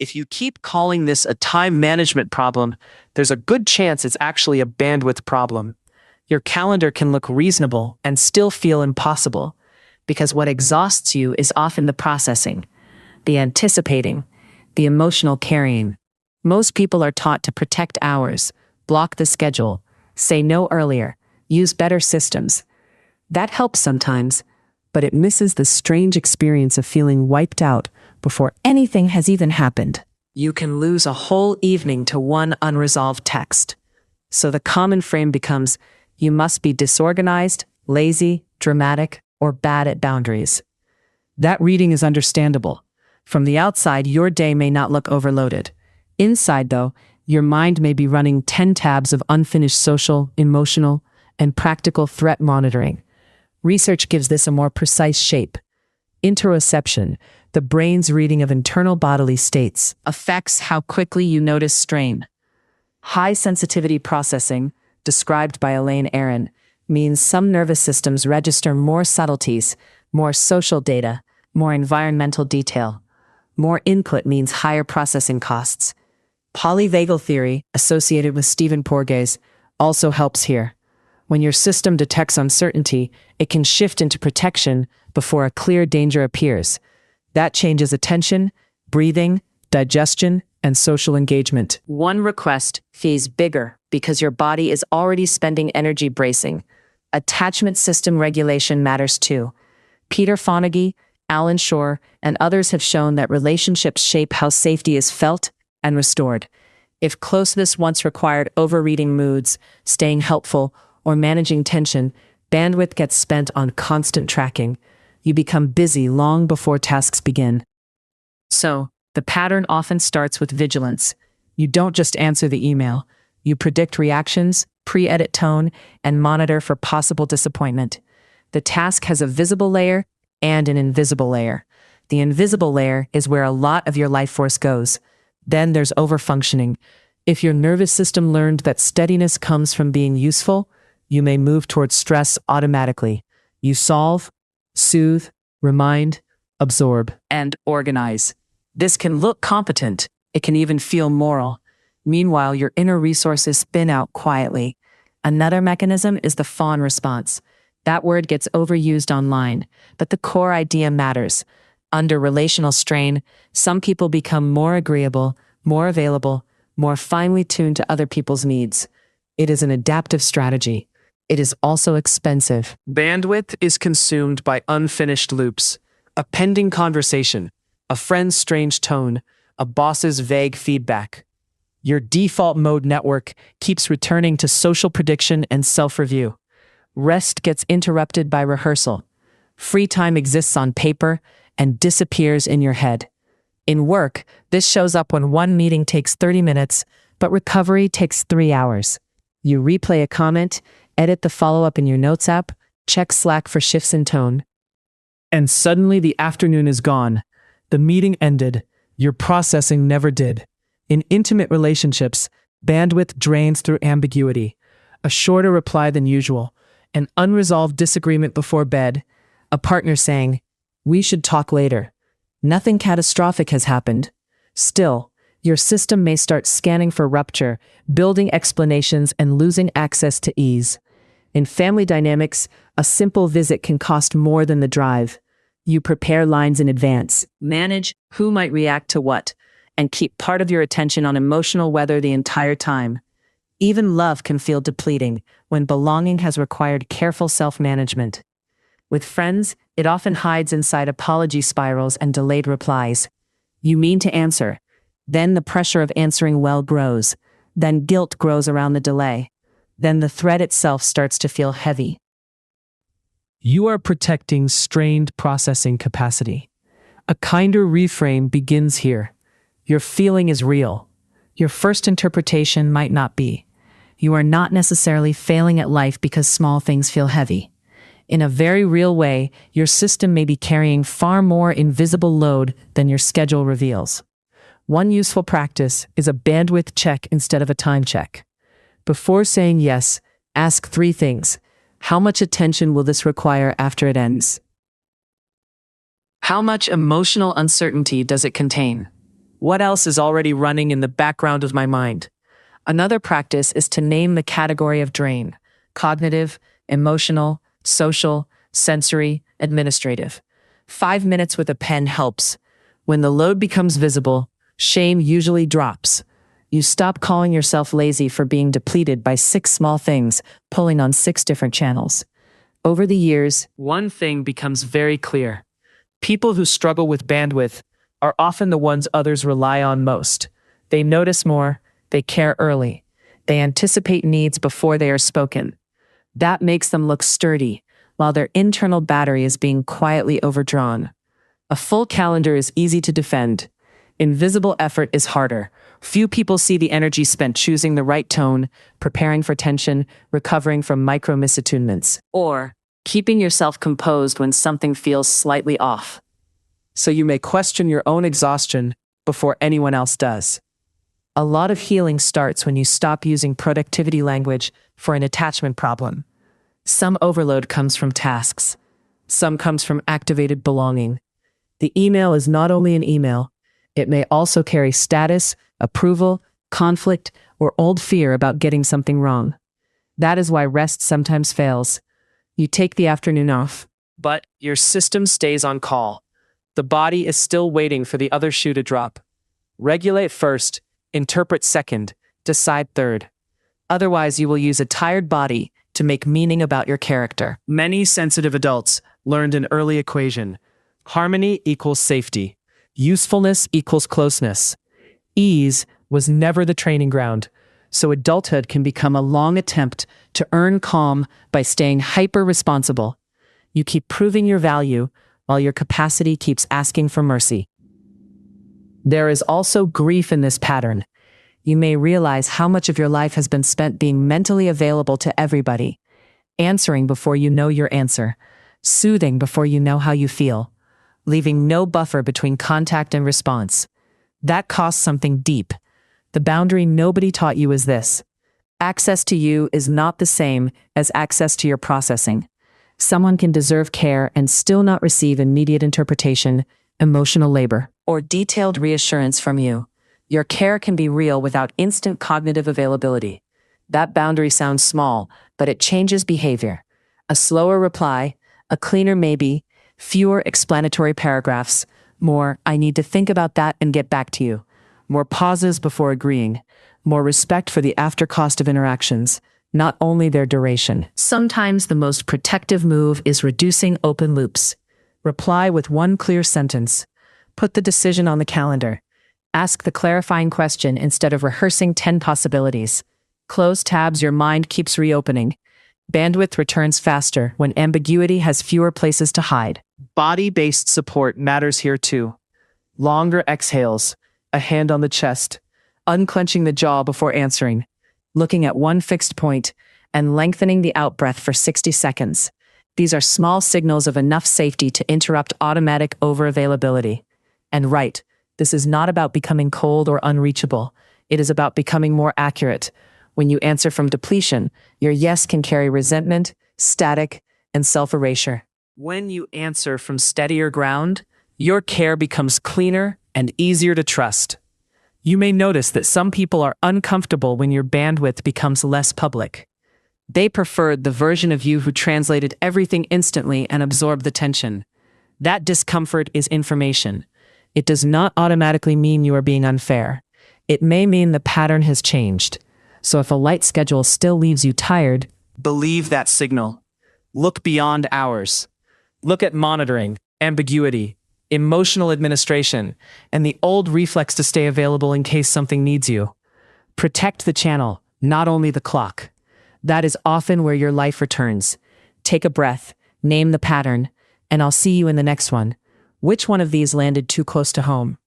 If you keep calling this a time management problem, there's a good chance it's actually a bandwidth problem. Your calendar can look reasonable and still feel impossible, because what exhausts you is often the processing, the anticipating, the emotional carrying. Most people are taught to protect hours, block the schedule, say no earlier, use better systems. That helps sometimes, but it misses the strange experience of feeling wiped out before anything has even happened. You can lose a whole evening to one unresolved text. So the common frame becomes, you must be disorganized, lazy, dramatic, or bad at boundaries. That reading is understandable. From the outside, your day may not look overloaded. Inside, though, your mind may be running 10 tabs of unfinished social, emotional, and practical threat monitoring. Research gives this a more precise shape. Interoception, the brain's reading of internal bodily states, affects how quickly you notice strain. High sensitivity processing, described by Elaine Aron, means some nervous systems register more subtleties, more social data, more environmental detail. More input means higher processing costs. Polyvagal theory, associated with Stephen Porges, also helps here. When your system detects uncertainty, it can shift into protection before a clear danger appears. That changes attention, breathing, digestion, and social engagement. One request feels bigger because your body is already spending energy bracing. Attachment system regulation matters too. Peter Fonagy, Alan Shore, and others have shown that relationships shape how safety is felt and restored. If closeness once required overreading moods, staying helpful, or managing tension, bandwidth gets spent on constant tracking. You become busy long before tasks begin. So, the pattern often starts with vigilance. You don't just answer the email. You predict reactions, pre-edit tone, and monitor for possible disappointment. The task has a visible layer and an invisible layer. The invisible layer is where a lot of your life force goes. Then there's overfunctioning. If your nervous system learned that steadiness comes from being useful, you may move towards stress automatically. You solve, soothe, remind, absorb, and organize. This can look competent. It can even feel moral. Meanwhile, your inner resources spin out quietly. Another mechanism is the fawn response. That word gets overused online, but the core idea matters. Under relational strain, some people become more agreeable, more available, more finely tuned to other people's needs. It is an adaptive strategy. It is also expensive. Bandwidth is consumed by unfinished loops, a pending conversation, a friend's strange tone, a boss's vague feedback. Your default mode network keeps returning to social prediction and self-review. Rest gets interrupted by rehearsal. Free time exists on paper and disappears in your head. In work, this shows up when one meeting takes 30 minutes, but recovery takes 3 hours. You replay a comment, edit the follow-up in your notes app, check Slack for shifts in tone. And suddenly the afternoon is gone. The meeting ended. Your processing never did. In intimate relationships, bandwidth drains through ambiguity. A shorter reply than usual, an unresolved disagreement before bed, a partner saying, "We should talk later." Nothing catastrophic has happened. Still, your system may start scanning for rupture, building explanations, and losing access to ease. In family dynamics, a simple visit can cost more than the drive. You prepare lines in advance, manage who might react to what, and keep part of your attention on emotional weather the entire time. Even love can feel depleting when belonging has required careful self-management. With friends, it often hides inside apology spirals and delayed replies. You mean to answer. Then the pressure of answering well grows. Then guilt grows around the delay. Then the thread itself starts to feel heavy. You are protecting strained processing capacity. A kinder reframe begins here. Your feeling is real. Your first interpretation might not be. You are not necessarily failing at life because small things feel heavy. In a very real way, your system may be carrying far more invisible load than your schedule reveals. One useful practice is a bandwidth check instead of a time check. Before saying yes, ask 3 things. How much attention will this require after it ends? How much emotional uncertainty does it contain? What else is already running in the background of my mind? Another practice is to name the category of drain: cognitive, emotional, social, sensory, administrative. 5 minutes with a pen helps. When the load becomes visible, shame usually drops. You stop calling yourself lazy for being depleted by 6 small things, pulling on 6 different channels. Over the years, one thing becomes very clear. People who struggle with bandwidth are often the ones others rely on most. They notice more, they care early, they anticipate needs before they are spoken. That makes them look sturdy, while their internal battery is being quietly overdrawn. A full calendar is easy to defend. Invisible effort is harder. Few people see the energy spent choosing the right tone, preparing for tension, recovering from micro misattunements, or keeping yourself composed when something feels slightly off. So you may question your own exhaustion before anyone else does. A lot of healing starts when you stop using productivity language for an attachment problem. Some overload comes from tasks. Some comes from activated belonging. The email is not only an email, it may also carry status, approval, conflict, or old fear about getting something wrong. That is why rest sometimes fails. You take the afternoon off, but your system stays on call. The body is still waiting for the other shoe to drop. Regulate first, interpret second, decide third. Otherwise, you will use a tired body to make meaning about your character. Many sensitive adults learned an early equation. Harmony equals safety. Usefulness equals closeness. Ease was never the training ground, so adulthood can become a long attempt to earn calm by staying hyper-responsible. You keep proving your value while your capacity keeps asking for mercy. There is also grief in this pattern. You may realize how much of your life has been spent being mentally available to everybody, answering before you know your answer, soothing before you know how you feel, leaving no buffer between contact and response. That costs something deep. The boundary nobody taught you is this: access to you is not the same as access to your processing. Someone can deserve care and still not receive immediate interpretation, emotional labor, or detailed reassurance from you. Your care can be real without instant cognitive availability. That boundary sounds small, but it changes behavior. A slower reply, a cleaner maybe, fewer explanatory paragraphs, more "I need to think about that and get back to you," more pauses before agreeing, more respect for the after-cost of interactions, not only their duration. Sometimes the most protective move is reducing open loops. Reply with one clear sentence. Put the decision on the calendar. Ask the clarifying question instead of rehearsing 10 possibilities. Close tabs your mind keeps reopening. Bandwidth returns faster when ambiguity has fewer places to hide. Body-based support matters here too. Longer exhales, a hand on the chest, unclenching the jaw before answering, looking at one fixed point, and lengthening the out-breath for 60 seconds. These are small signals of enough safety to interrupt automatic overavailability. And right, this is not about becoming cold or unreachable. It is about becoming more accurate. When you answer from depletion, your yes can carry resentment, static, and self-erasure. When you answer from steadier ground, your care becomes cleaner and easier to trust. You may notice that some people are uncomfortable when your bandwidth becomes less public. They preferred the version of you who translated everything instantly and absorbed the tension. That discomfort is information. It does not automatically mean you are being unfair. It may mean the pattern has changed. So if a light schedule still leaves you tired, believe that signal. Look beyond hours. Look at monitoring, ambiguity, emotional administration, and the old reflex to stay available in case something needs you. Protect the channel, not only the clock. That is often where your life returns. Take a breath, name the pattern, and I'll see you in the next one. Which one of these landed too close to home?